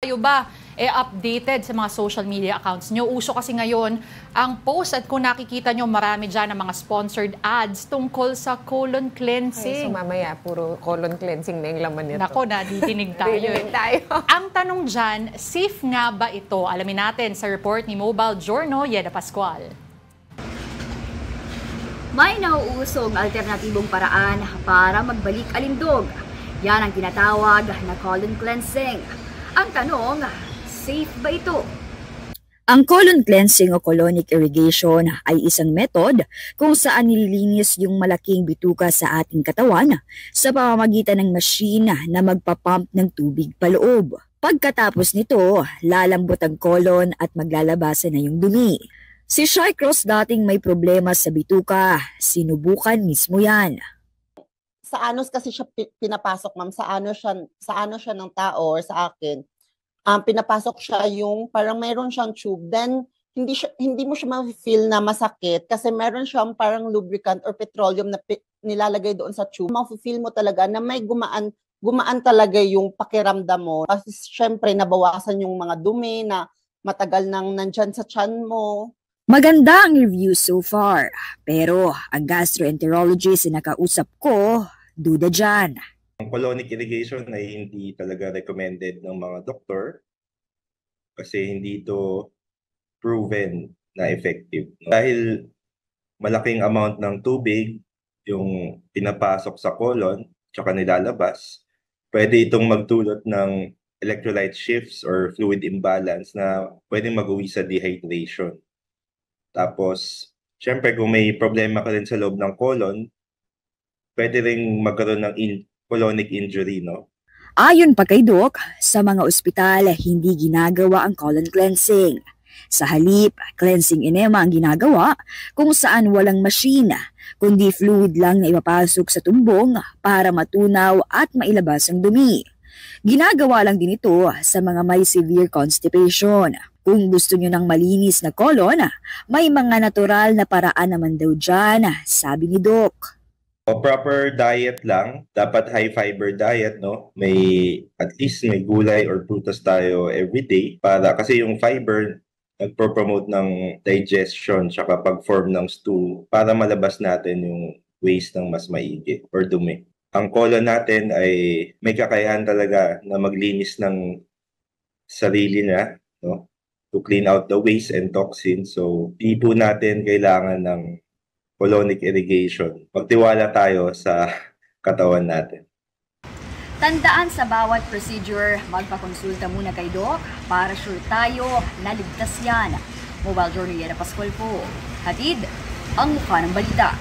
Kayo ba updated sa mga social media accounts nyo? Uso kasi ngayon ang post at kung nakikita nyo marami dyan ang mga sponsored ads tungkol sa colon cleansing. So mamaya, puro colon cleansing na yung laman nito. Nako, nadidinig tayo. Ang tanong dyan, safe nga ba ito? Alamin natin sa report ni Mobile Journal, Yeda Pascual. May nauusong alternatibong paraan para magbalik alindog. Yan ang tinatawag na colon cleansing. Ang tanong, safe ba ito? Ang colon cleansing o colonic irrigation ay isang method kung saan nililinis yung malaking bituka sa ating katawan sa pamamagitan ng machine na magpapump ng tubig paloob. Pagkatapos nito, lalambot ang colon at maglalabasan na yung dumi. Si Shai Cross dating may problema sa bituka, sinubukan mismo yan. Sa anos kasi siya pinapasok, ma'am, sa ano siya ng tao or sa akin. Pinapasok siya yung parang mayroon siyang tube, then hindi mo siya ma-feel na masakit kasi meron siyang parang lubricant or petroleum na nilalagay doon sa tube. Ma-feel mo talaga na may gumaan talaga yung pakiramdam mo. Kasi syempre nabawasan yung mga dumi na matagal nang nandyan sa tiyan mo. Maganda ang review so far, pero ang gastroenterologist na nakausap ko, duda dyan. Ang colonic irrigation ay hindi talaga recommended ng mga doktor kasi hindi ito proven na effective. Dahil malaking amount ng tubig yung pinapasok sa colon tsaka nilalabas, pwede itong magdulot ng electrolyte shifts or fluid imbalance na pwedeng mag-uwi sa dehydration. Tapos, syempre kung may problema ka rin sa loob ng colon, pwede rin magkaroon ng colonic injury, no? Ayon pa kay Doc, sa mga ospital hindi ginagawa ang colon cleansing. Sa halip, cleansing enema ang ginagawa kung saan walang machine, kundi fluid lang na ipapasok sa tumbong para matunaw at mailabas ang dumi. Ginagawa lang din ito sa mga may severe constipation. Kung gusto nyo ng malinis na colon, may mga natural na paraan naman daw dyan, sabi ni Doc. Proper diet lang, dapat high fiber diet, no? At least may gulay or prutas tayo everyday para kasi yung fiber nagpo-promote ng digestion tsaka pag-form ng stool para malabas natin yung waste ng mas maigi or dumi. Ang colon natin ay may kakayahan talaga na maglinis ng sarili na, no? To clean out the waste and toxins. So, di po natin kailangan ng colonic irrigation. Magtiwala tayo sa katawan natin. Tandaan sa bawat procedure, magpakonsulta muna kay Doc para sure tayo na ligtas yan. Mobile Journal, Yeda Pascual po. Hatid ang mukha ng balita.